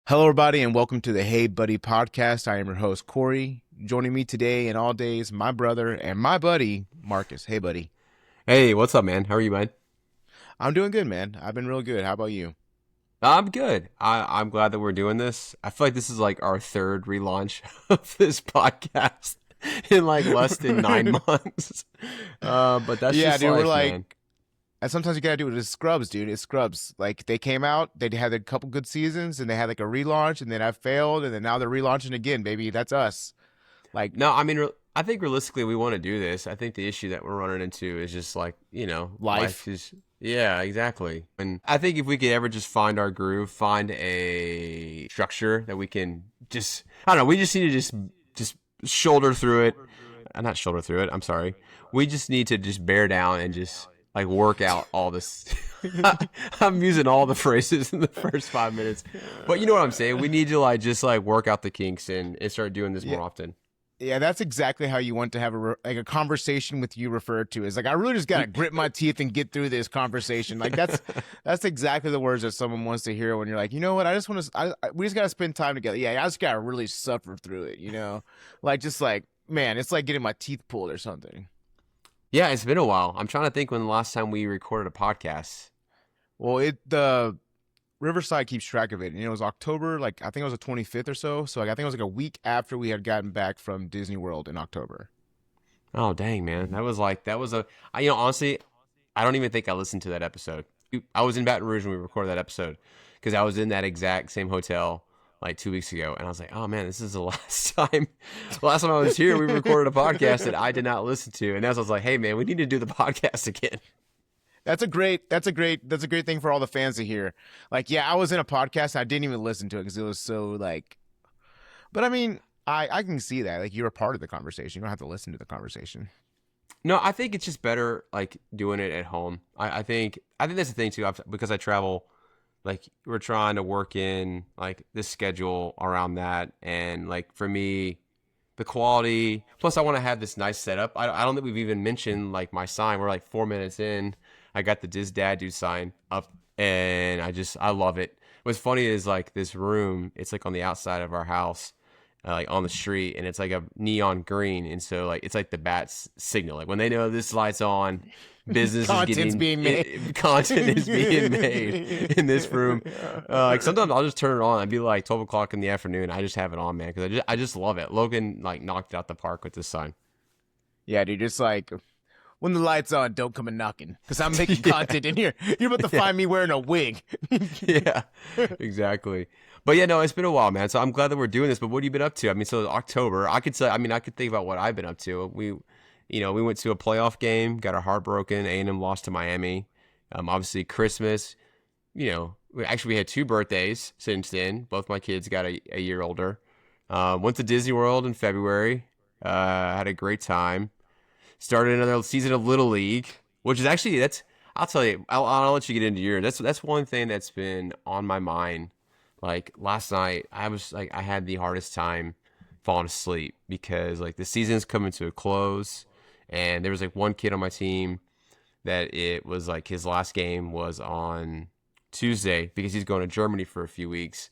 Hello, everybody, and welcome to the Hey Buddy podcast. I am your host, Corey. Joining me today and all days, my brother and my buddy, Marcus. Hey, buddy. Hey, what's up, man? How are you, man? I'm doing good, man. I've been real good. How about you? I'm good. I'm glad that we're doing this. I feel like this is like our third relaunch of this podcast in like less than 9 months. But that's Yeah, just dude, we're life, like, man. and sometimes you gotta do it. It's Scrubs, dude. It's Scrubs. Like, they came out, they had a couple good seasons, and they had like a relaunch, and then I failed, and then now they're relaunching again, baby. That's us. Like, No, I mean, I think realistically we want to do this. I think the issue that we're running into is just like, life life. is, yeah, exactly. And I think if we could ever just find our groove, find a structure that we can just, I don't know, we just need to just shoulder through it. Not shoulder through it. I'm sorry. We just need to just bear down and just like work out all this. I'm using all the phrases in the first 5 minutes, but you know what I'm saying. We need to like just like work out the kinks and start doing this Yeah. more often. Yeah, that's exactly how you want to have like a conversation with you referred to is like I really just gotta grit my teeth and get through this conversation. Like that's exactly the words that someone wants to hear when you're like, you know what, I just want to, we just gotta spend time together. Yeah, I just gotta really suffer through it, like just like man, it's like getting my teeth pulled or something. Yeah, it's been a while. I'm trying to think when the last time we recorded a podcast. Well, the Riverside keeps track of it, and it was October, like I think it was the 25th or so. So like I think it was like a week after we had gotten back from Disney World in October. Oh, dang, man. Honestly, I don't even think I listened to that episode. I was in Baton Rouge when we recorded that episode because I was in that exact same hotel like 2 weeks ago. And I was like, oh, man, this is the last time I was here, we recorded a podcast that I did not listen to. And that's I was like, hey, man, we need to do the podcast again. That's a great thing for all the fans to hear. Like, yeah, I was in a podcast, I didn't even listen to it because it was so like. But I mean, I can see that like you're a part of the conversation. You don't have to listen to the conversation. No, I think it's just better like doing it at home. I think that's the thing too. Because I travel, like we're trying to work in like this schedule around that, and like for me, the quality. Plus, I want to have this nice setup. I don't think we've even mentioned like my sign. We're like 4 minutes in. I got the Diz Dad Dude sign up, and I love it. What's funny is like this room. It's like on the outside of our house like on the street, and it's like a neon green, and so like it's like the bats signal, like when they know this light's on, business is Content's getting being made. content is being made in this room. Like sometimes I'll just turn it on. I'd be like 12 o'clock in the afternoon. I just have it on, man, because I just love it. Logan like knocked it out the park with this sign. Yeah, dude, just like when the lights on, don't come a knocking because I'm making Yeah, content in here. You're about to yeah, find me wearing a wig. yeah, exactly. But yeah, no, it's been a while, man. So I'm glad that we're doing this. But what have you been up to? I mean, so October, I could say, I mean, I could think about what I've been up to. We went to a playoff game, got our heart broken. A&M lost to Miami. Obviously Christmas. We had two birthdays since then. Both my kids got a year older. Went to Disney World in February. Had a great time. Started another season of Little League, which is actually that's. I'll tell you. I'll let you get into yours. That's one thing that's been on my mind. Like last night, I was like, I had the hardest time falling asleep because like the season's coming to a close, and there was like one kid on my team that it was like his last game was on Tuesday because he's going to Germany for a few weeks.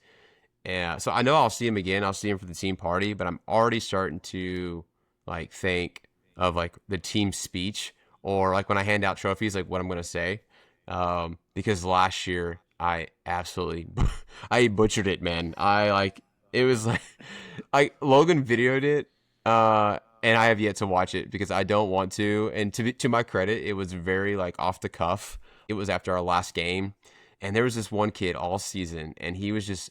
And so I know I'll see him again. I'll see him for the team party, but I'm already starting to like think of like the team speech or like when I hand out trophies, like what I'm gonna say. Because last year I absolutely I butchered it, man. I like it was like I Logan videoed it, and I have yet to watch it because I don't want to. And to my credit, it was very like off the cuff. It was after our last game, and there was this one kid all season, and he was just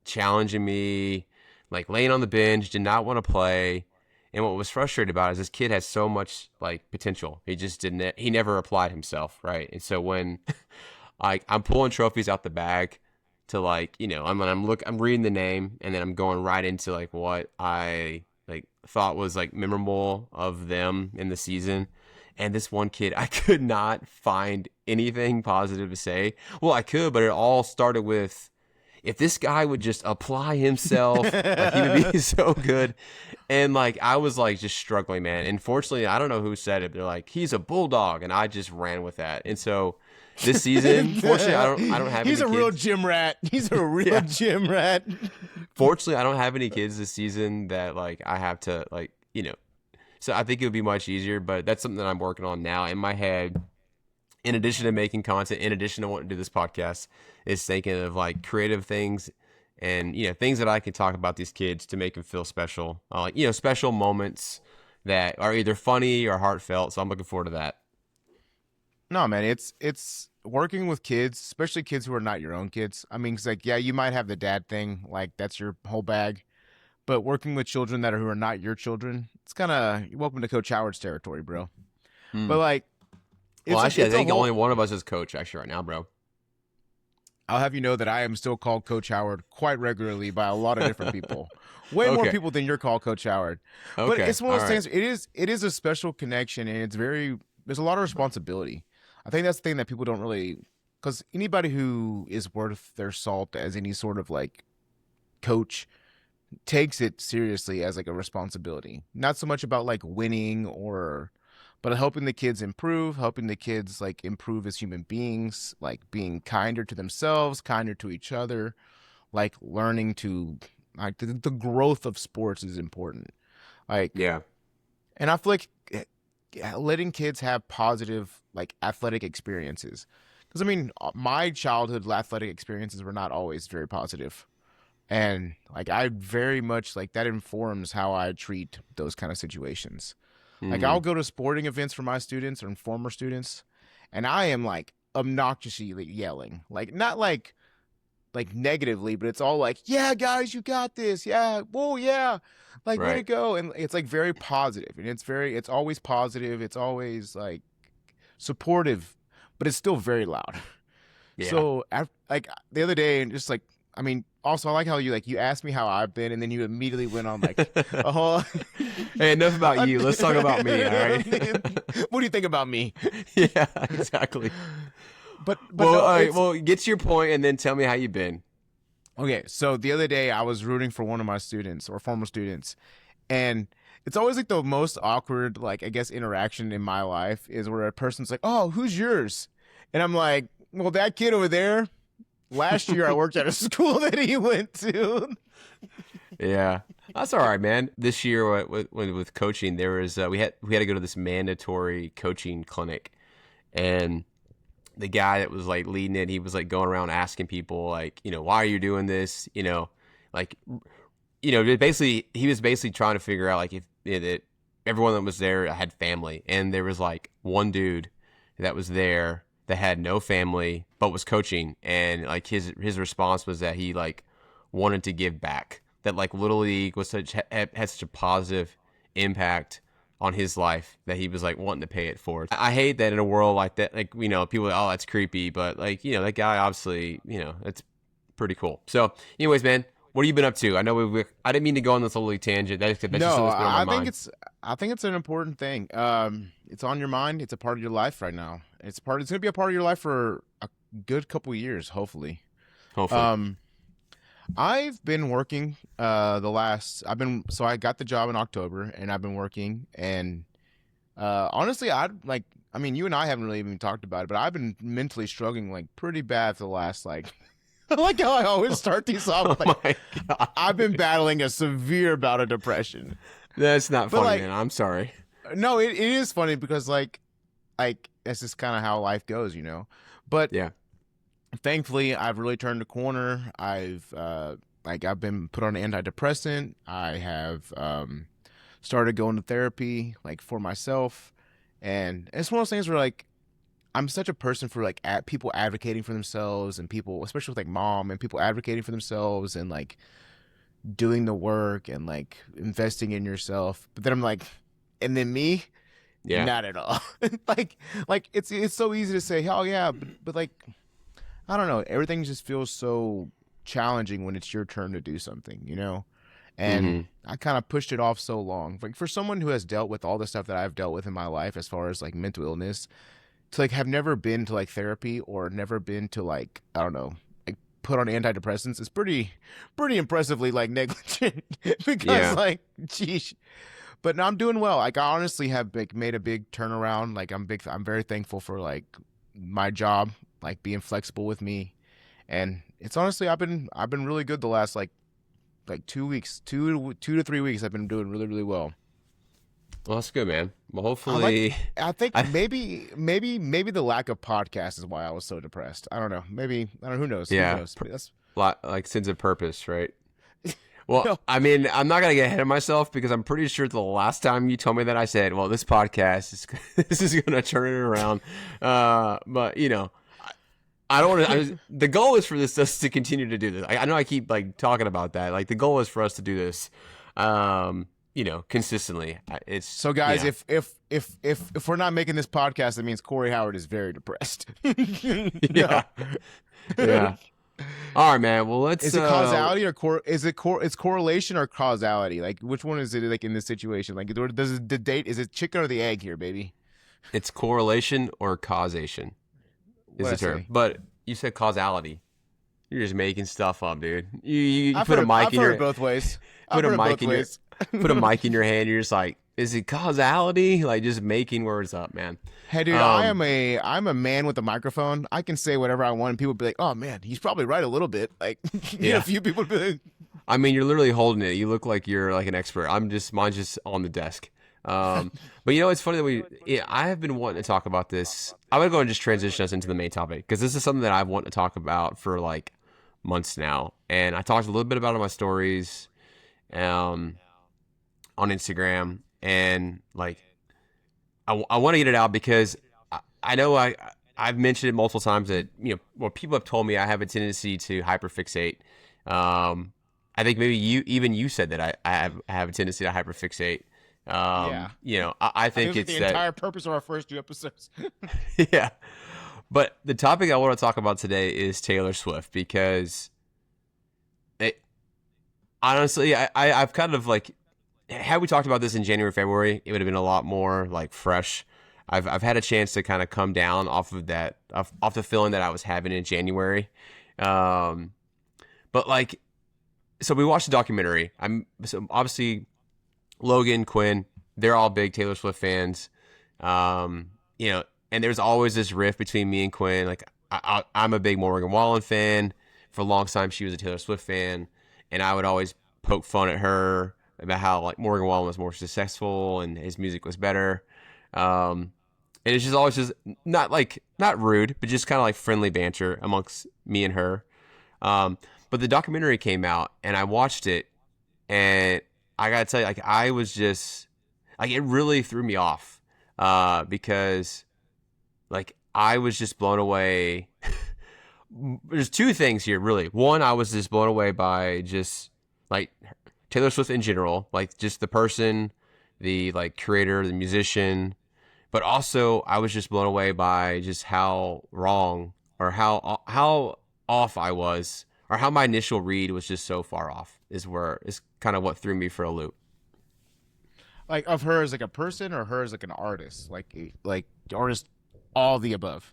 challenging me, like laying on the bench, did not want to play. And what was frustrating about it is this kid has so much like potential. He just didn't. He never applied himself, right? And so when like I'm pulling trophies out the bag to like I'm reading the name and then I'm going right into like what I like thought was like memorable of them in the season. And this one kid, I could not find anything positive to say. Well, I could, but it all started with if this guy would just apply himself, like he would be so good. And like I was like just struggling, man. And fortunately, I don't know who said it, but they're like, he's a bulldog, and I just ran with that. And so this season, fortunately, I don't have He's any a real kids. gym rat. He's a real Yeah. gym rat. Fortunately, I don't have any kids this season that like I have to like, so I think it would be much easier, but that's something that I'm working on now in my head. In addition to making content, in addition to wanting to do this podcast, is thinking of like creative things and, things that I can talk about these kids to make them feel special. Like, special moments that are either funny or heartfelt. So I'm looking forward to that. No, man, it's working with kids, especially kids who are not your own kids. I mean, it's like, yeah, you might have the dad thing, like that's your whole bag, but working with children who are not your children, it's kind of welcome to Coach Howard's territory, bro. Hmm. But like, Well, actually, I think whole, only one of us is coach actually right now, bro. I'll have you know that I am still called Coach Howard quite regularly by a lot of different people. Way more Okay. people than you're called Coach Howard. But Okay. it's one of those All right. things. It is a special connection, and there's a lot of responsibility. I think that's the thing that people don't really, because anybody who is worth their salt as any sort of like coach takes it seriously as like a responsibility. Not so much about like winning but helping the kids improve, helping the kids like improve as human beings, like being kinder to themselves, kinder to each other, like learning to like the growth of sports is important. Like, Yeah. and I feel like letting kids have positive like athletic experiences. Because I mean, my childhood athletic experiences were not always very positive. And like I very much like that informs how I treat those kind of situations. Like Mhm. I'll go to sporting events for my students or former students, and I am like obnoxiously yelling. Like not like negatively, but it's all like, yeah, guys, you got this. Yeah. Whoa, yeah. Like way to Right. go. And it's like very positive. And it's always positive. It's always like supportive, but it's still very loud. Yeah. So like the other day, and just like, I mean, also I like how you asked me how I've been, and then you immediately went on like a whole. Hey, enough about you. Let's talk about me. All right. What do you think about me? Yeah. Exactly. But Well, no, all right. Well, get to your point, and then tell me how you've been. okay. So the other day I was rooting for one of my students or former students, and it's always like the most awkward, like I guess, interaction in my life is where a person's like, "Oh, who's yours?" And I'm like, "Well, that kid over there. Last year I worked at a school that he went to." Yeah, that's all right, man. This year, with coaching, there was we had to go to this mandatory coaching clinic, and the guy that was like leading it, he was like going around asking people like, why are you doing this? Like, basically, he was basically trying to figure out like if that everyone that was there had family, and there was like one dude that was there that had no family but was coaching, and like his response was that he like wanted to give back. That like Little League was had such a positive impact on his life that he was like wanting to pay it forward. I hate that in a world like that, like people are like, oh, that's creepy, but like that guy obviously it's pretty cool. So, anyways, man, what have you been up to? I know I didn't mean to go on this little tangent. That's just No, something that's been on my I think mind. I think it's an important thing. It's on your mind. It's a part of your life right now. It's going to be a part of your life for a good couple years, hopefully. Hopefully. I've been working so I got the job in October, and I've been working, and honestly, I mean, you and I haven't really even talked about it, but I've been mentally struggling like pretty bad for the last like I like how I always start these off Oh like my god, I've been battling a severe bout of depression. that's not But funny, like man. I'm sorry. no, it is funny because like that's just kind of how life goes, But Yeah. thankfully, I've really turned a corner. I've been put on an antidepressant. I have started going to therapy like for myself, and it's one of those things where like I'm such a person for like people advocating for themselves, and people, especially with like mom and people advocating for themselves and like doing the work and like investing in yourself. But then I'm like, and then me, Yeah. not at all. like it's so easy to say, oh yeah, but like I don't know, everything just feels so challenging when it's your turn to do something, And I kind of pushed it off so long. Like for someone who has dealt with all the stuff that I've dealt with in my life as far as like mental illness, to like have never been to like therapy or never been to like, I don't know, like put on antidepressants is pretty impressively like negligent because Yeah. like geez. But now I'm doing well. Like I honestly have like made a big turnaround. Like I'm very thankful for like my job like being flexible with me. And it's honestly, I've been really good the last like 2 weeks, 2 to 3 weeks. I've been doing really, really well. Well, that's good, man. Well, I like. hopefully, I think I maybe the lack of podcast is why I was so depressed. I don't know. Maybe I don't know. Who knows? Who yeah, knows? That's like sense of purpose, right? Well, no. I mean, I'm not gonna get ahead of myself because I'm pretty sure the last time you told me that I said, "Well, this podcast is this is gonna turn it around," but I don't want to. The goal is for us to continue to do this. I know I keep like talking about that. Like the goal is for us to do this, consistently. It's So guys, if we're not making this podcast, that means Corey Howard is very depressed. yeah, yeah. All right, man. Well, let's. Is it causality or it's correlation or causality? Like which one is it like in this situation? Like is it chicken or the egg here, baby? It's correlation or causation is the What'd I term. say? But you said causality. You're just making stuff up, dude. You I've put a heard, mic I've in heard your it both ways. put I've a heard it mic both in your ways. put a mic in your hand. You're just like, is it causality? Like just making words up, man. Hey dude, I'm a man with a microphone. I can say whatever I want, and people be like, "Oh man, he's probably right a little bit." Like, Yeah. a few people be like, I mean, you're literally holding it. You look like you're like an expert. Mine's just on the desk. But it's funny that I have been wanting to talk about this. I'm gonna go and just transition us into the main topic because this is something that I've wanted to talk about for like months now, and I talked a little bit about it in my stories, on Instagram, and like I want to get it out because I know I've mentioned it multiple times that people have told me I have a tendency to hyperfixate. I think maybe you said that I have a tendency to hyperfixate. "Yeah." I think It was it's the that. entire purpose of our first 2 episodes. Yeah. But the topic I want to talk about today is Taylor Swift because honestly, I've kind of like, had we talked about this in January, February, it would have been a lot more like fresh. I've had a chance to kind of come down off of that, off the feeling that I was having in January. But like, so we watched the documentary. So obviously Logan, Quinn, they're all big Taylor Swift fans. And there's always this rift between me and Quinn. Like I'm a big Morgan Wallen fan. For a long time, she was a Taylor Swift fan, and I would always poke fun at her about how like Morgan Wallen was more successful and his music was better. And it's just always just not rude, but just kind of like friendly banter amongst me and her. But the documentary came out and I watched it, and I gotta tell you, like I was just like, it really threw me off, because like I was just blown away. There's two things here, really. One, I was just blown away by just like Taylor Swift in general, like just the person, the like creator, the musician, but also I was just blown away by just how wrong or how off I was, or how my initial read was just so far off is kind of what threw me for a loop. Like of her as like a person or her as like an artist, like artist, all the above.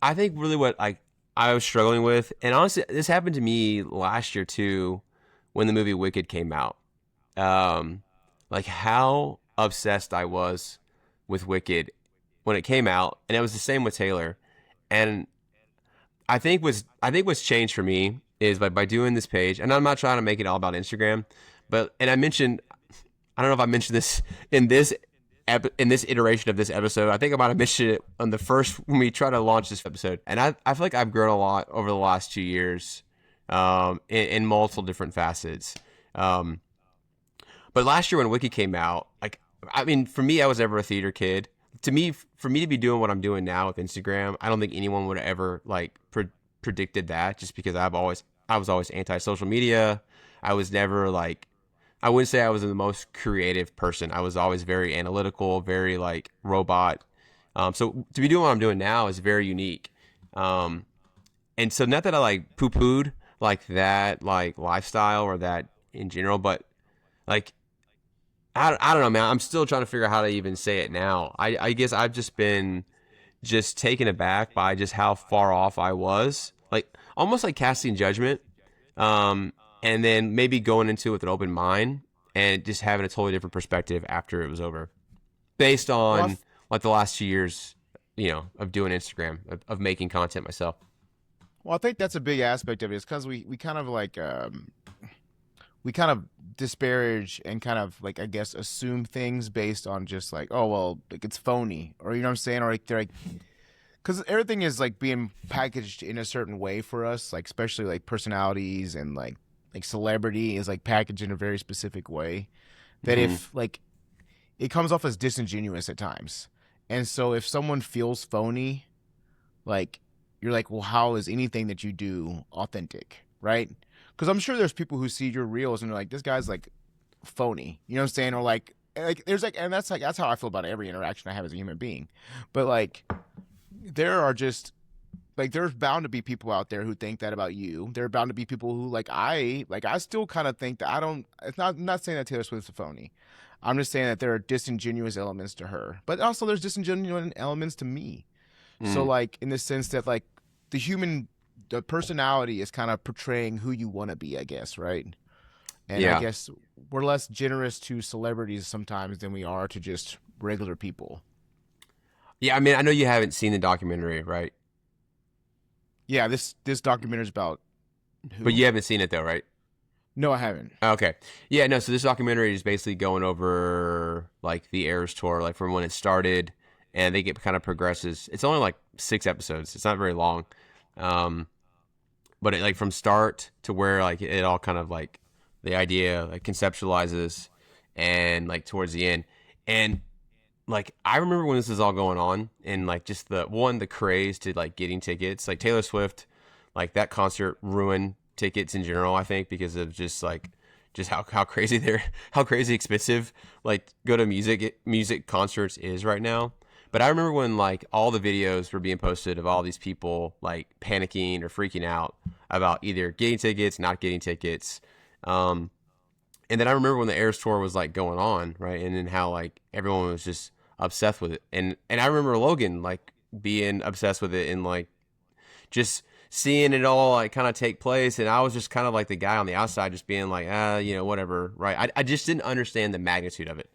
I think really what I was struggling with, and honestly, this happened to me last year too, when the movie Wicked came out. Like how obsessed I was with Wicked when it came out, and it was the same with Taylor. And I think what's changed for me is by doing this page, and I'm not trying to make it all about Instagram, and I don't know if I mentioned this in this iteration of this episode. I think I might have mentioned it on the first when we try to launch this episode. And I feel like I've grown a lot over the last 2 years, in multiple different facets. But last year when Wiki came out, like, I mean, for me, I was never a theater kid. For me to be doing what I'm doing now with Instagram, I don't think anyone would have ever like predicted that, just because I was always anti-social media. I was never like, I wouldn't say I was the most creative person. I was always very analytical, very like robot. So to be doing what I'm doing now is very unique. And so not that I like poo-pooed like that, like lifestyle or that in general, but like, I don't know, man. I'm still trying to figure out how to even say it now. I guess I've just been taken aback by just how far off I was, like almost like casting judgment. And then maybe going into it with an open mind and just having a totally different perspective after it was over, based on like the last 2 years, of doing Instagram, of making content myself. Well, I think that's a big aspect of it. Is because we kind of like we kind of disparage and kind of like I guess assume things based on just like, oh well, like it's phony, or you know what I'm saying, or like they're like, because everything is like being packaged in a certain way for us, like especially like personalities and like celebrity is like packaged in a very specific way that Hmm. if like it comes off as disingenuous at times. And so if someone feels phony, like you're like, well, how is anything that you do authentic, right? Because I'm sure there's people who see your reels and they're like, this guy's like phony, you know what I'm saying? Or like there's like, and that's how I feel about every interaction I have as a human being. But like, there are just like there's bound to be people out there who think that about you. There are bound to be people who I still kind of think that I don't. It's not. I'm not saying that Taylor Swift's a phony. I'm just saying that there are disingenuous elements to her, but also there's disingenuous elements to me. So Mm. like in the sense that like the personality is kind of portraying who you want to be, I guess, right? And I Yeah. guess we're less generous to celebrities sometimes than we are to just regular people. Yeah, I mean, I know you haven't seen the documentary, right? Yeah, this documentary is about But who? you haven't seen it though, right? No, I haven't. Okay. Yeah, no, so this documentary is basically going over like the Eras tour, like from when it started, and I think it kind of progresses. It's only like 6 episodes. It's not very long. Um, but it like from start to where like it all kind of like the idea like conceptualizes and like towards the end. And like I remember when this was all going on and like just the craze to like getting tickets, like Taylor Swift, like that concert ruined tickets in general, I think, because of just how crazy they're how crazy expensive like go to music concerts is right now. But I remember when like all the videos were being posted of all these people like panicking or freaking out about either getting tickets, not getting tickets. Um, and then I remember when the Eras tour was like going on, right? And then how like everyone was just obsessed with it. And I remember Logan like being obsessed with it and like just seeing it all like kind of take place. And I was just kind of like the guy on the outside just being like, whatever, right? I just didn't understand the magnitude of it.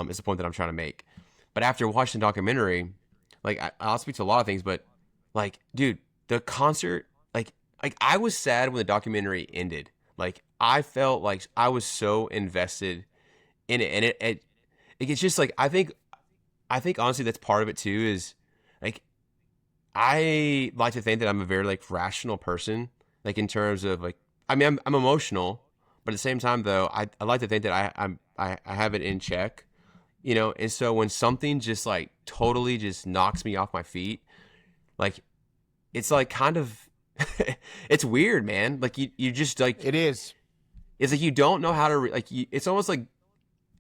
Is the point that I'm trying to make. But after watching the documentary, like I'll speak to a lot of things, but like, dude, the concert, like I was sad when the documentary ended. Like I felt like I was so invested in it, and it's just like I think honestly that's part of it too. Is like I like to think that I'm a very like rational person, like in terms of like I mean I'm emotional, but at the same time though I like to think that I have it in check, and so when something just like totally just knocks me off my feet, like it's like kind of it's weird, man. Like you just like It is. it's like you don't know how to it's almost like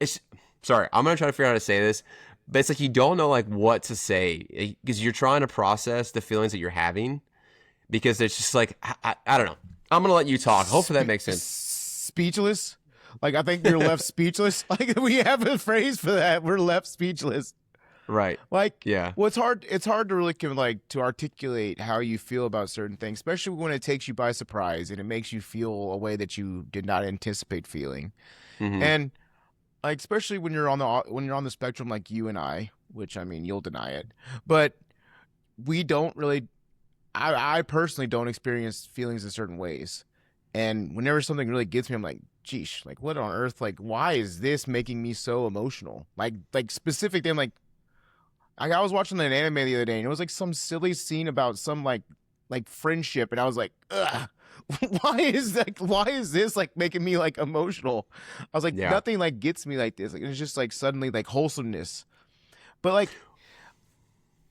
it's sorry, I'm gonna try to figure out how to say this, but it's like you don't know like what to say because you're trying to process the feelings that you're having because it's just like I don't know. I'm gonna let you talk. Hopefully that makes sense. Speechless. Like I think you're left speechless. Like we have a phrase for that. We're left speechless. Right. Like, Yeah. well, it's hard to really like to articulate how you feel about certain things, especially when it takes you by surprise and it makes you feel a way that you did not anticipate feeling. Hmm. And like especially when you're on the spectrum like you and I, which I mean you'll deny it, but we don't really. I personally don't experience feelings in certain ways, and whenever something really gets me, I'm like, geesh, like what on earth? Like why is this making me so emotional? Like specific thing, I was watching an anime the other day, and it was like some silly scene about some like friendship, and I was like, ugh. Why is this like making me like emotional? I was like, Yeah. nothing like gets me like this. Like it's just like suddenly like wholesomeness. But like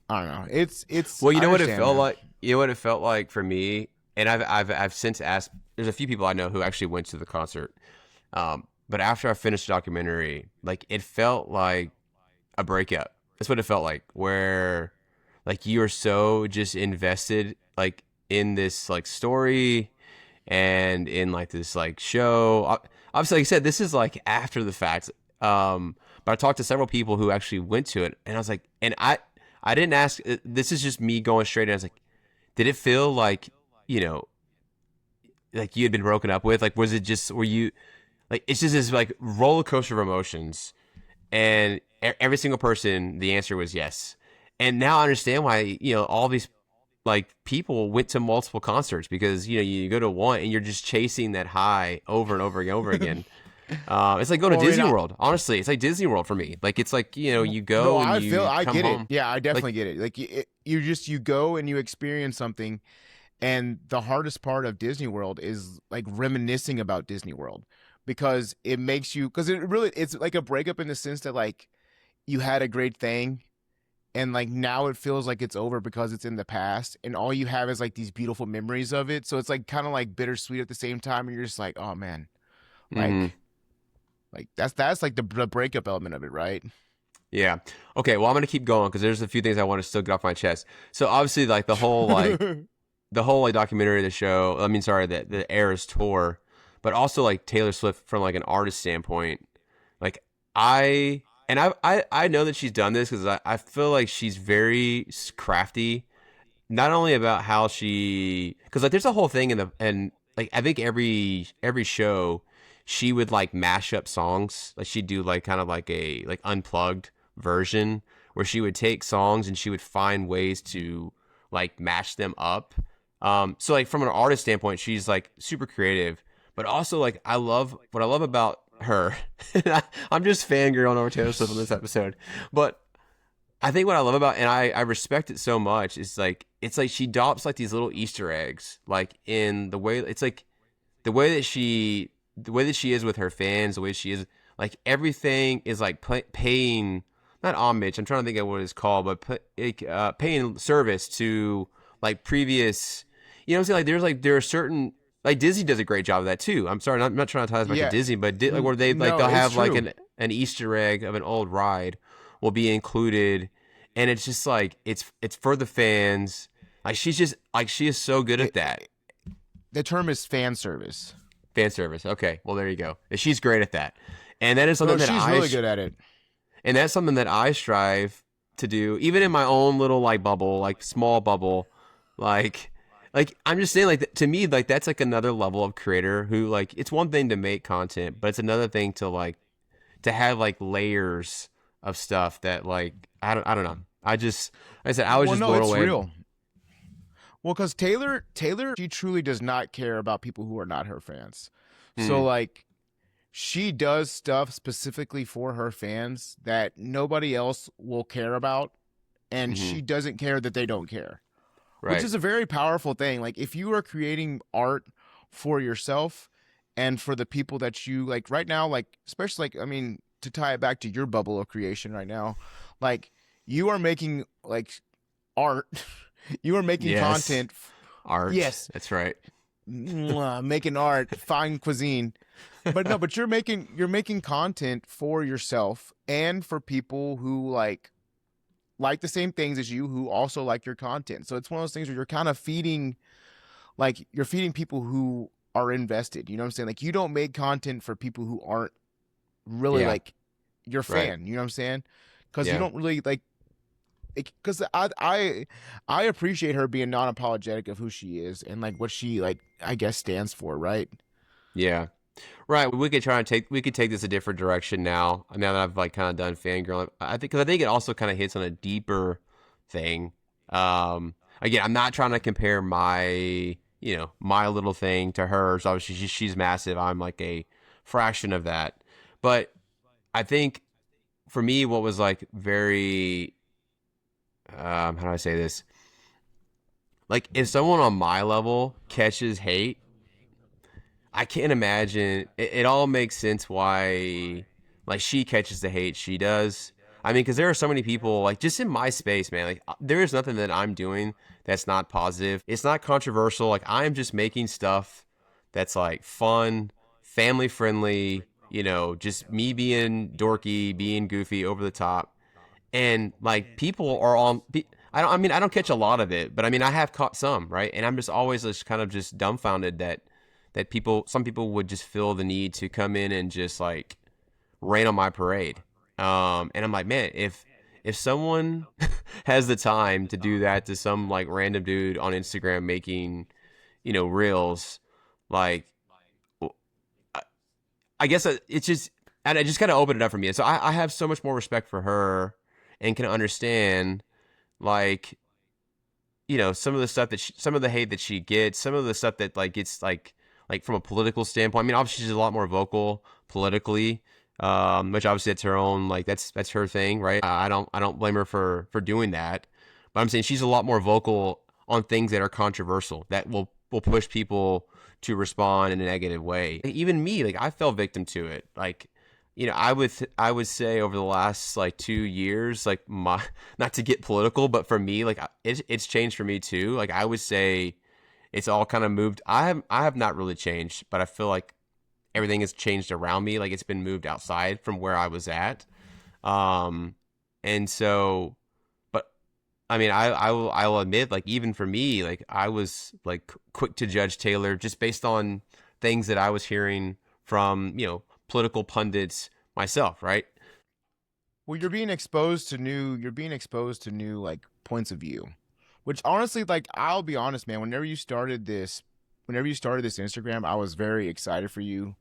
I don't know. It's Well, you I know what it understand, felt man. like. You know what it felt like for me, and I've since asked. There's a few people I know who actually went to the concert. But after I finished the documentary, like it felt like a breakup. That's what it felt like, where like you are so just invested like in this like story and in like this like show. Obviously, like I said, this is like after the fact. But I talked to several people who actually went to it, and I was like, and I didn't ask. This is just me going straight. And I was like, did it feel like you know like you had been broken up with? Like, was it just were you like it's just this like roller coaster of emotions, and every single person, the answer was yes. And now I understand why, all these like people went to multiple concerts because, you go to one and you're just chasing that high over and over and over again. It's like going to Well, I mean, Disney World. Honestly, it's like Disney World for me. Like it's like, you no, go and you I come get it. home. Yeah, I Like, definitely get it. Like you go and you experience something, and the hardest part of Disney World is like reminiscing about Disney World because it makes you because it's like a breakup in the sense that like you had a great thing and like now it feels like it's over because it's in the past and all you have is like these beautiful memories of it. So it's like kind of like bittersweet at the same time and you're just like, oh man, mhm. like that's like the breakup element of it, right? Yeah. Okay. Well, I'm gonna keep going because there's a few things I want to still get off my chest. So obviously, like the whole like documentary of the show. I mean, sorry, the Eras tour, but also like Taylor Swift from like an artist standpoint. Like I know that she's done this because I feel like she's very crafty. Not only about how she, because like there's a whole thing and like I think every show she would like mash up songs. Like she'd do like kind of like a like unplugged version where she would take songs and she would find ways to like mash them up. So like from an artist standpoint, she's like super creative, but also like what I love about her. I'm just fangirling over Taylor Swift on this episode, but I think what I love about and I respect it so much is like it's like she adopts like these little Easter eggs, like in the way it's like the way that she is with her fans, the way she is like everything is like paying not homage. I'm trying to think of what it's called, but paying service to like previous. You know what I'm saying? There are certain like Disney does a great job of that too. I'm sorry, I'm not trying to tie this back to Yeah. Disney, but like where they like No, they'll it's have like true. an Easter egg of an old ride will be included, and it's just like it's for the fans. Like she's just like she is so good at It, that. the term is fan service. Fan service. Okay, well there you go. And she's great at that, and that is No, something that she's really good at it. and that's something that I strive to do, even in my own little like bubble, like small bubble, like. Like I'm just saying, like to me, like that's like another level of creator who like it's one thing to make content, but it's another thing to like to have like layers of stuff that like I don't know. Like I said I was Well, just no, blown it's away. real. Well, because Taylor, she truly does not care about people who are not her fans. So Mm, like, she does stuff specifically for her fans that nobody else will care about, and hmm she doesn't care that they don't care, which Right. is a very powerful thing. Like, if you are creating art for yourself and for the people that you like right now, like especially like I mean to tie it back to your bubble of creation right now, like you are making like art. You are making Yes. content. Art. Yes, That's right. making art, fine cuisine. But no, but you're making content for yourself and for people who like the same things as you who also like your content. So it's one of those things where you're kind of feeding like you're feeding people who are invested. You know what I'm saying? Like you don't make content for people who aren't really Yeah. like your Right. fan. You know what I'm saying? Because you Yeah. don't really like because I appreciate her being non-apologetic of who she is and like what she like I guess stands for, right? Yeah. Right. We could take this a different direction now. Now that I've like kind of done fangirling, I think because I think it also kind of hits on a deeper thing. Again, I'm not trying to compare my little thing to hers. Obviously, she's massive. I'm like a fraction of that. But I think for me, what was like very how do I say this? Like if someone on my level catches hate, I can't imagine. It all makes sense why, like, she catches the hate she does. I mean, because there are so many people, like, just in my space, man. Like, there is nothing that I'm doing that's not positive. It's not controversial. Like, I'm just making stuff that's like fun, family friendly. Just me being dorky, being goofy, over the top, and like people are on. I don't. I mean, I don't catch a lot of it, but I mean, I have caught some, right? And I'm just always just kind of just dumbfounded that some people would just feel the need to come in and just like rain on my parade. And I'm like, man, if someone has the time to do that to some like random dude on Instagram making, reels, like I, I guess it's just, and I just kind of opened it up for me. So I have so much more respect for her and can understand like, some of the stuff some of the hate that she gets, some of the stuff that like gets like from a political standpoint. I mean, obviously she's a lot more vocal politically, which obviously that's her own, like that's her thing, right? I don't blame her for doing that, but I'm saying she's a lot more vocal on things that are controversial that will push people to respond in a negative way. Like, even me, like I fell victim to it, like. I would say over the last like 2 years, like my not to get political, but for me, like it's changed for me too. Like I would say, it's all kind of moved. I have not really changed, but I feel like everything has changed around me. Like it's been moved outside from where I was at. Um, and so, but I mean, I will admit, like even for me, like I was like quick to judge Taylor just based on things that I was hearing from political pundits myself, right? Well, you're being exposed to new like points of view, which honestly, like I'll be honest, man. Whenever you started this Instagram, I was very excited for you.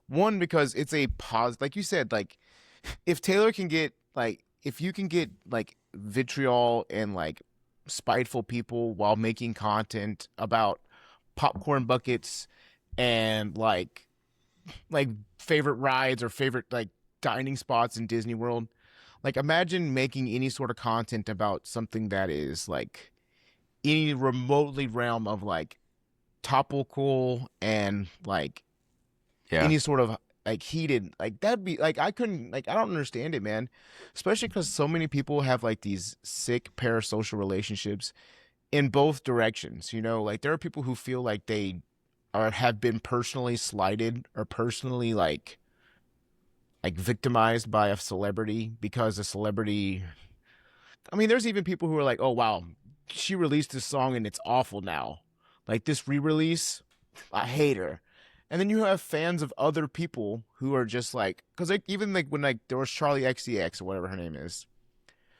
One, because it's a pause, like you said, like if Taylor can get like if you can get like vitriol and like spiteful people while making content about popcorn buckets and like favorite rides or favorite like dining spots in Disney World. Like imagine making any sort of content about something that is like any remotely realm of like topical and like Yeah. any sort of like heated, like that'd be like I couldn't, like I don't understand it, man. Especially because so many people have like these sick parasocial relationships in both directions. Like there are people who feel like they are have been personally slighted or personally like victimized by a celebrity because a celebrity. I mean, there's even people who are like, "Oh wow, she released this song and it's awful now." Like this re-release, I hate her. And then you have fans of other people who are just like, because like even like when like there was Charlie XCX or whatever her name is.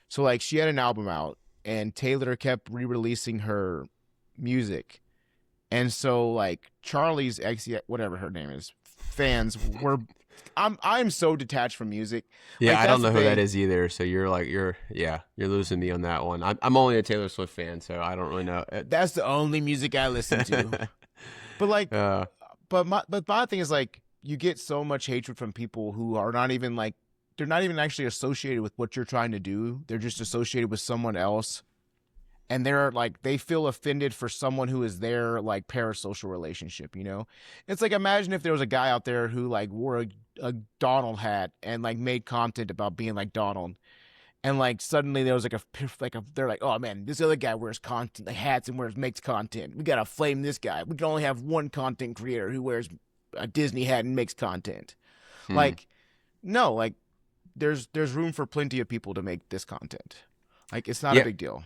So like she had an album out and Taylor kept re-releasing her music. And so like Charlie's XCX, whatever her name is, fans were. I'm so detached from music. Yeah, Like I that's don't the know who that thing. is either. So you're losing me on that one. I'm only a Taylor Swift fan, so I don't really know. That's the only music I listen to. But like, uh, but my thing is like you get so much hatred from people who are not even like they're not even actually associated with what you're trying to do. They're just associated with someone else. And they're like they feel offended for someone who is their like parasocial relationship. It's like imagine if there was a guy out there who like wore a Donald hat and like made content about being like Donald, and like suddenly there was like a they're like, oh man, this other guy wears content like hats and makes content, we gotta flame this guy, we can only have one content creator who wears a Disney hat and makes content. hmm. Like no, like there's room for plenty of people to make this content. Like it's not a Yeah, big deal.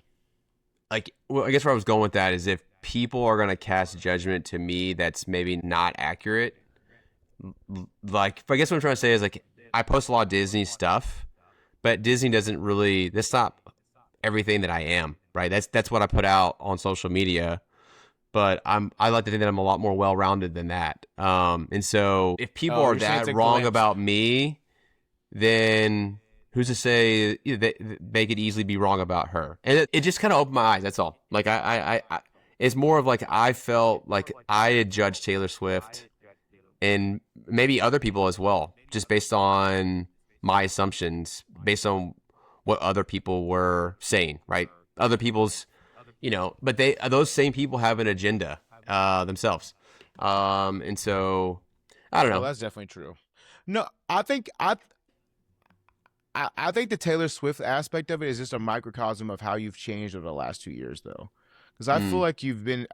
like well, I guess where I was going with that is if people are gonna cast judgment to me that's maybe not accurate. Like, I guess what I'm trying to say is like I post a lot of Disney stuff, but Disney doesn't really. That's not everything that I am, right? That's what I put out on social media. But I like to think that I'm a lot more well rounded than that. And so if people Oh, are you're saying it's that a wrong glimpse. about me, then who's to say they could easily be wrong about her? And it just kind of opened my eyes. That's all. Like it's more of like I felt like I had judged Taylor Swift and maybe other people as well, just based on my assumptions, based on what other people were saying, right? Other people's, but those same people have an agenda themselves, and so I don't Oh, know. that's definitely true. No, I think the Taylor Swift aspect of it is just a microcosm of how you've changed over the last 2 years, though. Because I feel Mm, like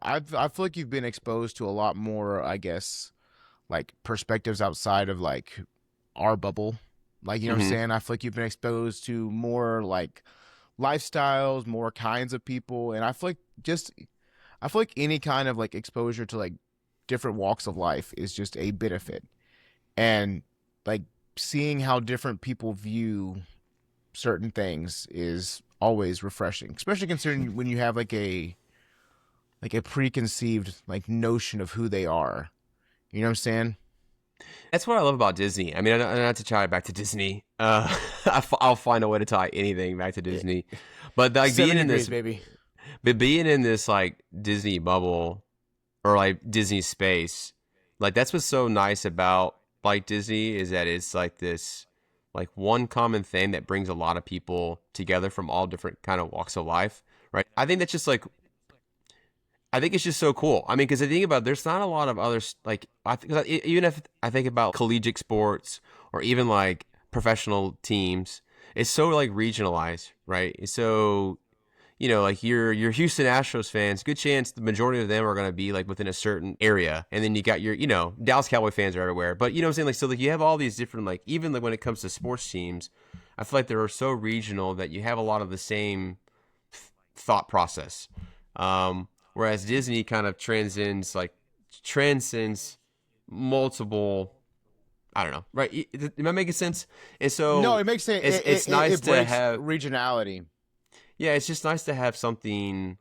I feel like you've been exposed to a lot more, I guess, like perspectives outside of like our bubble. Like, you know what I'm hmm. saying? I feel like you've been exposed to more like lifestyles, more kinds of people, and I feel like any kind of like exposure to like different walks of life is just a benefit. And like seeing how different people view certain things is always refreshing, especially considering when you have like a preconceived like notion of who they are. You know what I'm saying? That's what I love about Disney. I mean, not to tie it back to Disney. I'll find a way to tie anything back to Disney. But like 7 degrees, baby. being in this like Disney bubble or like Disney space, like that's what's so nice about like Disney is that it's like this like one common thing that brings a lot of people together from all different kind of walks of life, right? I think that's just like I think it's just so cool. I mean, because I think about there's not a lot of others like even if I think about collegiate sports or even like professional teams, it's so like regionalized, right? It's so like your Houston Astros fans, good chance the majority of them are going to be like within a certain area, and then you got your Dallas Cowboy fans are everywhere. But you know what I'm saying, like so like you have all these different like even like when it comes to sports teams, I feel like they're so regional that you have a lot of the same thought process. Whereas Disney kind of transcends multiple. I don't know, right? Am I making sense? And No, so it makes sense. it's nice It to breaks have. regionality. Yeah, it's just nice to have something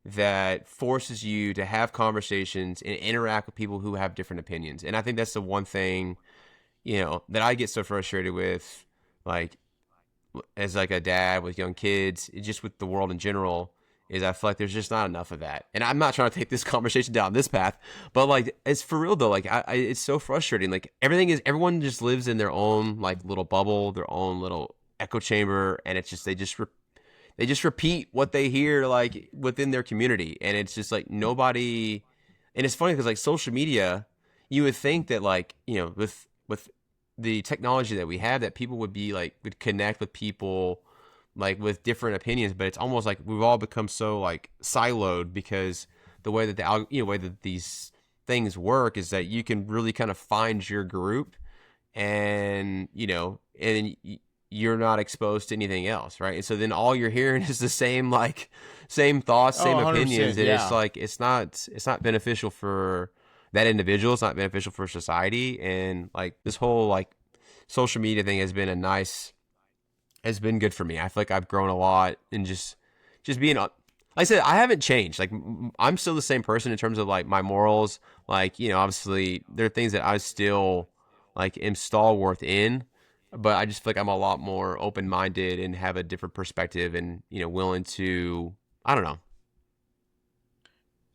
that forces you to have conversations and interact with people who have different opinions. And I think that's the one thing, that I get so frustrated with, like as like a dad with young kids, just with the world in general, is I feel like there's just not enough of that. And I'm not trying to take this conversation down this path, but like it's for real though. Like it's so frustrating. Like everyone just lives in their own like little bubble, their own little echo chamber, and it's just they just repeat what they hear like within their community, and it's just like nobody. And it's funny because like social media, you would think that like with the technology that we have, that people would connect with people like with different opinions, but it's almost like we've all become so like siloed because the way that way that these things work is that you can really kind of find your group, and and you're not exposed to anything else, right? And so then all you're hearing is the same thoughts, Oh, same 100%. opinions, and it's Yeah. like it's not beneficial for that individual. It's not beneficial for society, and like this whole like social media thing has been good for me. I feel like I've grown a lot, and just being like I said, I haven't changed. Like I'm still the same person in terms of like my morals. Like obviously there are things that I still like am stalwart in, but I just feel like I'm a lot more open minded and have a different perspective, and willing to I don't know.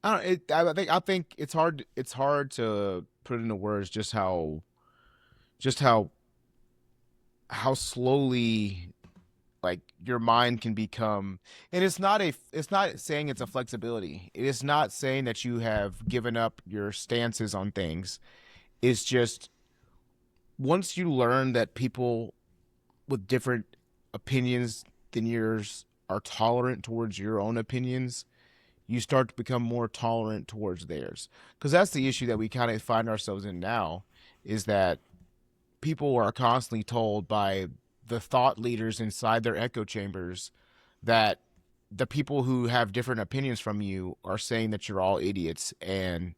I don't. I think it's hard. It's hard to put into words just how slowly like your mind can become. And it's not saying it's a flexibility. It is not saying that you have given up your stances on things. It's just once you learn that people with different opinions than yours are tolerant towards your own opinions, you start to become more tolerant towards theirs. Because that's the issue that we kind of find ourselves in now, is that people are constantly told by the thought leaders inside their echo chambers that the people who have different opinions from you are saying that you're all idiots, and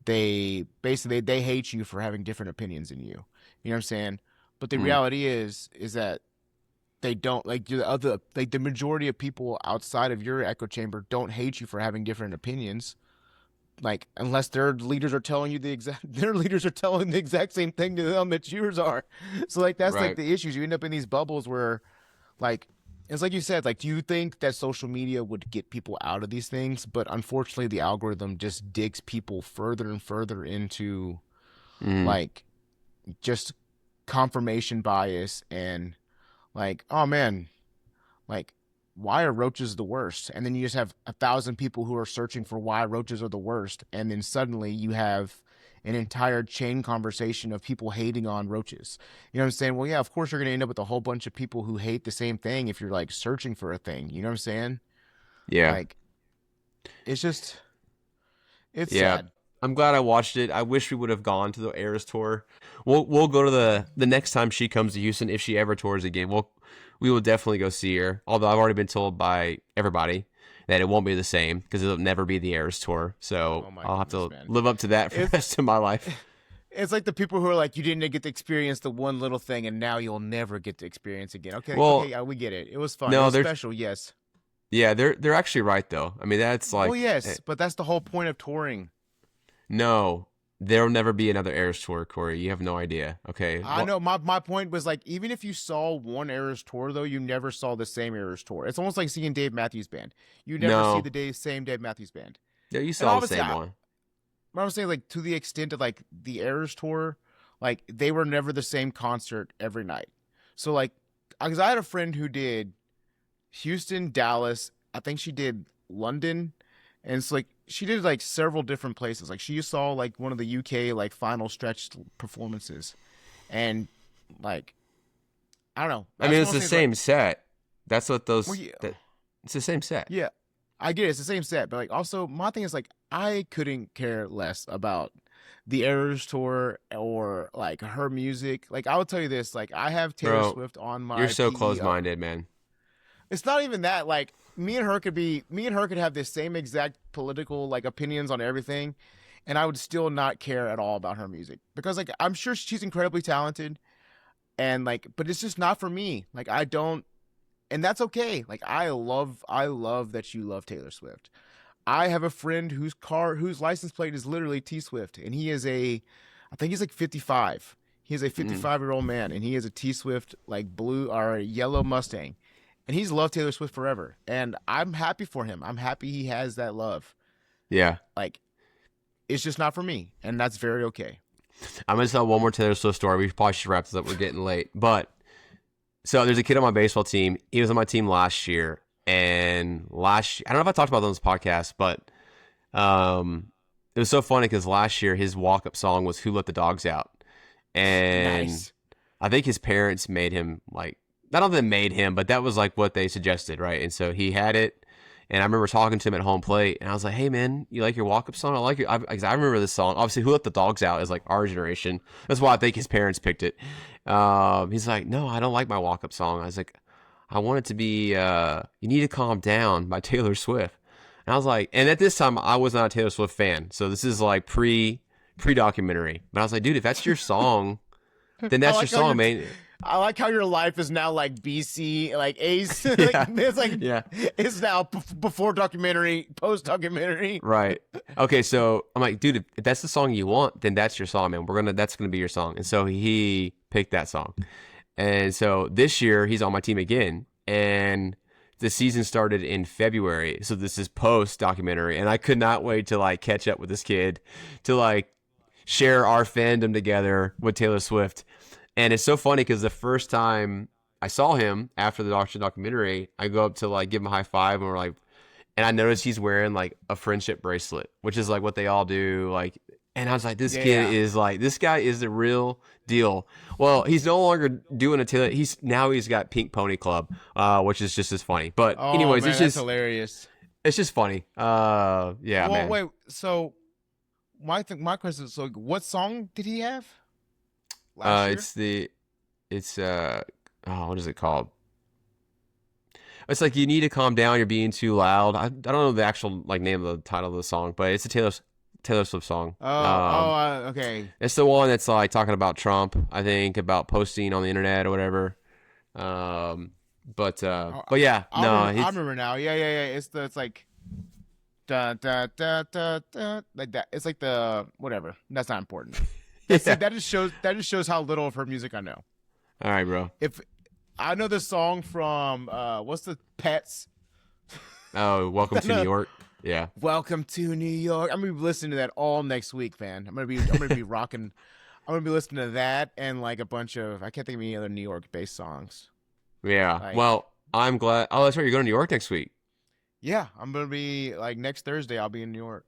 they basically they hate you for having different opinions than you. You know what I'm saying? But the Mm, reality is that they don't like the other like the majority of people outside of your echo chamber don't hate you for having different opinions, like unless their leaders are telling you the exact their leaders are telling the exact same thing to them that yours are. So like that's like right. the issues. You end up in these bubbles where like it's like you said, like do you think that social media would get people out of these things? But unfortunately the algorithm just digs people further and further into Mm, like just confirmation bias, and like, oh man, like why are roaches the worst? And then you just have 1,000 people who are searching for why roaches are the worst, and then suddenly you have an entire chain conversation of people hating on roaches. You know what I'm saying? Well, yeah, of course you're going to end up with a whole bunch of people who hate the same thing if you're like searching for a thing. You know what I'm saying? yeah. Like it's just it's Yeah, sad. I'm glad I watched it. I wish we would have gone to the Eras tour. We'll go to the next time she comes to Houston, if she ever tours again. We will definitely go see her. Although I've already been told by everybody that it won't be the same because it'll never be the Eras tour. So Oh my I'll have goodness, to man. live up to that for the It's rest of my life. it's like the people who are like, you didn't get to experience the one little thing, and now you'll never get to experience again. Okay, okay, Well, yeah, we get it. It was fun. It no, was they're special, yes. yeah, they're actually right though. I mean, that's Well, like yes, but that's the whole point of touring. no. there'll never be another Eras tour, Corey. You have no idea. Okay. I know my point was like, even if you saw one Eras tour though, you never saw the same Eras tour. It's almost like seeing Dave Matthews Band. You never see No. the same Dave Matthews Band. Yeah, you And saw the obviously, same one. I'm saying like to the extent of like the Eras tour, like they were never the same concert every night. So like, because I had a friend who did Houston, Dallas. I think she did London, and it's like she did like several different places. Like she saw like one of the UK like final stretch performances, and like I don't know. I That's mean, one it's of the things, same set. That's what those. well, yeah, It's the same set. yeah, I get it. It's the same set, but like also my thing is like I couldn't care less about the Eras tour or like her music. Like I will tell you this, like I have Taylor Bro, Swift on you're my so PE. close-minded, man. It's not even that. Like me and her could have the same exact political like opinions on everything, and I would still not care at all about her music because like I'm sure she's incredibly talented, and like, but it's just not for me. Like I don't, and that's okay. Like I love that you love Taylor Swift. I have a friend whose license plate is literally T Swift, and I think he's like 55. He is a Mm. 55-year-old man, and he is a T Swift like blue or a yellow Mustang, and he's loved Taylor Swift forever. And I'm happy for him. I'm happy he has that love. Yeah. Like it's just not for me, and that's very okay. I'm gonna tell one more Taylor Swift story. We probably should wrap this up. We're getting late. But so there's a kid on my baseball team. He was on my team last year, and I don't know if I talked about it on this podcast, but it was so funny because last year his walk-up song was "Who Let the Dogs Out," and Nice. I think his parents made him like, I don't think they made him, but that was like what they suggested, right? And so he had it. And I remember talking to him at home plate, and I was like, "Hey, man, you like your walk-up song? I like it. 'Cause I remember this song. Obviously, Who Let the Dogs Out is like our generation. That's why I think his parents picked it." He's like, "No, I don't like my walk-up song." I was like, "I want it to be You Need to Calm Down by Taylor Swift." And I was like, and at this time, I was not a Taylor Swift fan, so this is like pre-documentary. But I was like, dude, if that's your song, then I that's your like how song, man. I like how your life is now like BC, like Ace. Like, Yeah, it's like yeah. it's now before documentary, post documentary. Right. Okay, so I'm like, dude, if that's the song you want, then that's your song, man. That's gonna be your song. And so he picked that song. And so this year he's on my team again. And the season started in February. So this is post documentary. And I could not wait to like catch up with this kid to like share our fandom together with Taylor Swift. And it's so funny because the first time I saw him after the documentary, I go up to like give him a high five, and we're like, and I noticed he's wearing like a friendship bracelet, which is like what they all do. Like, and I was like, this Yeah. this guy is the real deal. Well, he's no longer doing a Taylor. He's got Pink Pony Club, which is just as funny. But Oh anyways, man, that's hilarious. it's just funny. Yeah, Well, man. wait. So my question is, so what song did he have last year? It's what is it called? It's like You Need to Calm Down. You're being too loud. I don't know the actual like name of the title of the song, but it's a Taylor Swift song. Okay. It's the one that's like talking about Trump. I think about posting on the internet or whatever. But yeah, I remember now. Yeah. It's like da da da da da like that. It's like the whatever. That's not important. yeah. That just shows how little of her music I know. All right, bro. If I know the song from what's the Pets? Oh, Welcome to New York. Yeah. Welcome to New York. I'm gonna be listening to that all next week, man. I'm gonna be rocking. I'm gonna be listening to that and like a bunch of I can't think of any other New York based songs. Yeah. Like, Well, I'm glad. Oh, that's right. You're going to New York next week. yeah, I'm gonna be like next Thursday. I'll be in New York.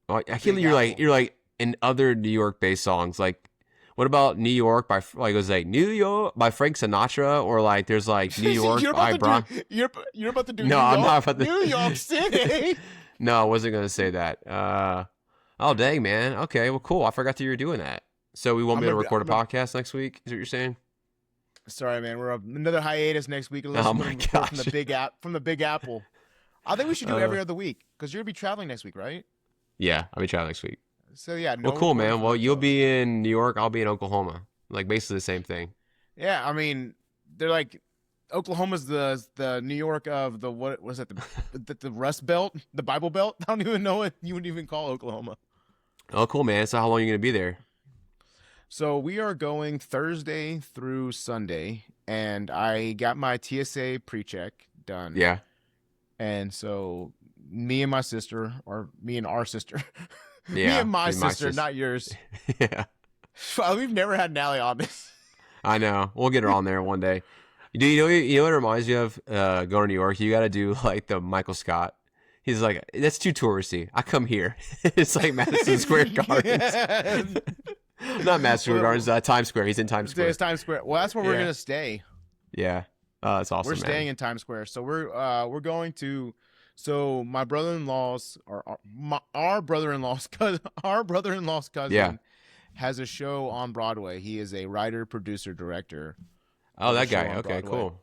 Oh, I can't Big believe Apple. you're like in other New York based songs. Like, what about New York by like it was like New York by Frank Sinatra, or like there's like New York you're by about Brian. to do, you're about to do No, New I'm York, not about to. New York City. No, I wasn't gonna say that. Oh dang, man. Okay, well, cool. I forgot that you were doing that. So we won't I'm be able gonna to be, record I'm a gonna, podcast next week. Is what you're saying? Sorry, man. We're another hiatus next week. Unless Oh we're my gonna record gosh. from the Big Apple. I think we should do Uh, every other week because you're gonna be traveling next week, right? yeah, I'll be traveling next week. So yeah, no Well, cool, recording man. for Well, you'll those. be in New York. I'll be in Oklahoma. Like basically the same thing. Yeah, I mean, they're like Oklahoma's the New York of the what was it the Rust Belt, the Bible Belt? I don't even know what you would even call Oklahoma. Oh, cool, man. So how long are you gonna be there? So we are going Thursday through Sunday, and I got my TSA pre-check done. Yeah, And so me and my sister, or me and our sister, me yeah. and my Me and my sister, sis. not yours. Yeah, We've never had Nally on this. I know. We'll get her on there one day. You know what it reminds you of? Going to New York, you got to do like the Michael Scott. He's like, that's too touristy. I come here. It's like Madison Square Gardens. Yeah. Not Madison Square Well, Gardens. Times Square. He's in Times it's Square. Times Square. Well, that's where we're Yeah, gonna stay. yeah. Oh, that's We're awesome, staying man. in Times Square. So we're going to. So my brother-in-law's or our brother-in-law's cousin, our brother-in-law's Yeah. cousin has a show on Broadway. He is a writer, producer, director Oh, of a that show guy. on Okay, Broadway. cool.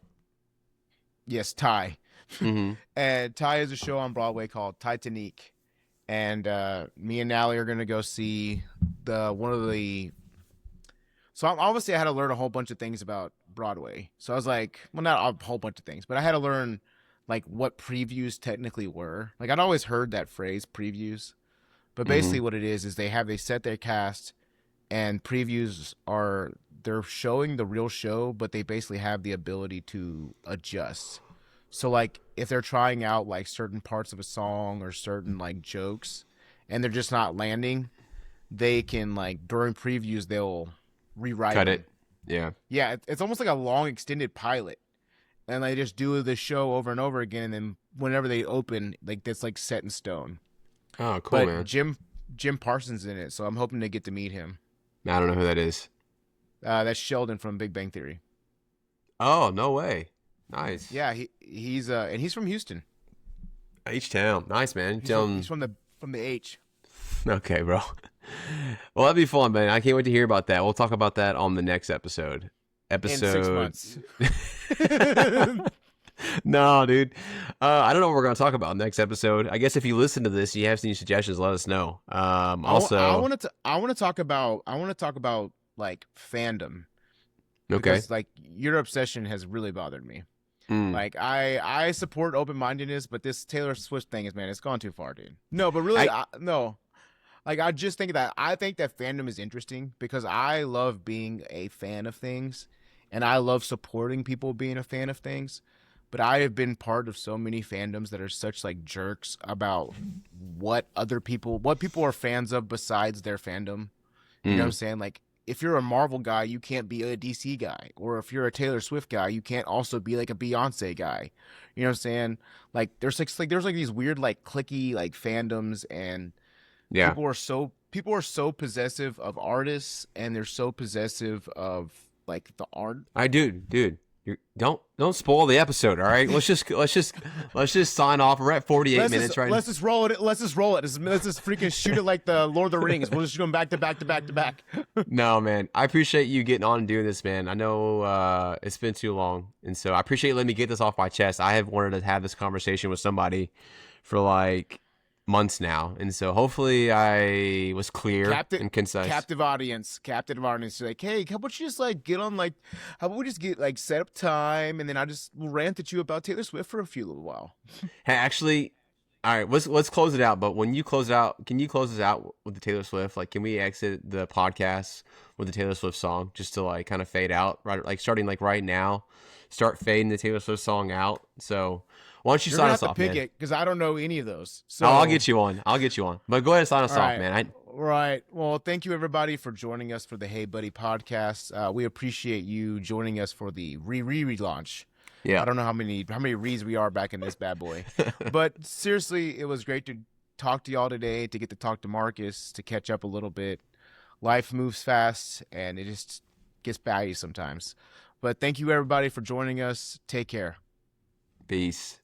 Yes, Ty. Mm-hmm. And Ty has a show on Broadway called Titanic. And me and Nally are gonna go see the one of the. So obviously I had to learn a whole bunch of things about Broadway. So I was like, well, not a whole bunch of things, but I had to learn like what previews technically were. Like I'd always heard that phrase previews, but Mm-hmm. basically what it is they set their cast, and previews are they're showing the real show, but they basically have the ability to adjust. So like if they're trying out like certain parts of a song or certain like jokes and they're just not landing, they can like during previews they'll rewrite Cut them. it. Yeah. Yeah, it's almost like a long extended pilot. And they just do the show over and over again, and then whenever they open, like that's like set in stone. Oh, cool, But man. Jim Parsons in it, so I'm hoping to get to meet him. I don't know who that is. That's Sheldon from Big Bang Theory. Oh, no way. Nice. Yeah, he's from Houston. H Town. Nice, man. He's from the H. Okay, bro. Well, that'd be fun, man. I can't wait to hear about that. We'll talk about that on the next episode. In 6 Episode. months. No, dude. I don't know what we're gonna talk about next episode. I guess if you listen to this, you have any suggestions, let us know. I Also, want to I want to talk about like fandom okay. because like your obsession has really bothered me. Mm. Like I support open mindedness, but this Taylor Swift thing is, man, it's gone too far, dude. No, but really, no. Like I just think that I think that fandom is interesting because I love being a fan of things, and I love supporting people being a fan of things. But I have been part of so many fandoms that are such like jerks about what people are fans of besides their fandom. You know what I'm Mm. saying? Like if you're a Marvel guy, you can't be a DC guy, or if you're a Taylor Swift guy, you can't also be like a Beyonce guy. You know what I'm saying? Like there's like these weird like clicky like fandoms, and Yeah. people are so possessive of artists, and they're so possessive of like the art. Dude. Don't spoil the episode, all right? Let's just sign off. We're at 48 minutes right now. Let's just roll it. Let's just roll it. Let's just freaking shoot it like the Lord of the Rings. We're just going back to back to back to back. No, man. I appreciate you getting on and doing this, man. I know it's been too long. And so I appreciate you letting me get this off my chest. I have wanted to have this conversation with somebody for like months now. And so hopefully I was clear and concise. Captive audience. Like, hey, how about you just like get on like, how about we just get like set up time, and then I just will rant at you about Taylor Swift for a few little while. Hey, actually, all right, let's close it out. But when you close it out, can you close us out with the Taylor Swift? Like, can we exit the podcast with the Taylor Swift song just to like kind of fade out, right? Like starting like right now, start fading the Taylor Swift song out. So why don't you You're sign gonna have us to off, pick man? it because I don't know any of those. So Oh, I'll get you on. I'll get you on. But go ahead and sign us all off, right. man. Right. Well, thank you everybody for joining us for the Hey Buddy podcast. We appreciate you joining us for the relaunch. Yeah. I don't know how many reads we are back in this bad boy, but seriously, it was great to talk to y'all today. To get to talk to Marcus, to catch up a little bit. Life moves fast, and it just gets baggy sometimes. But thank you everybody for joining us. Take care. Peace.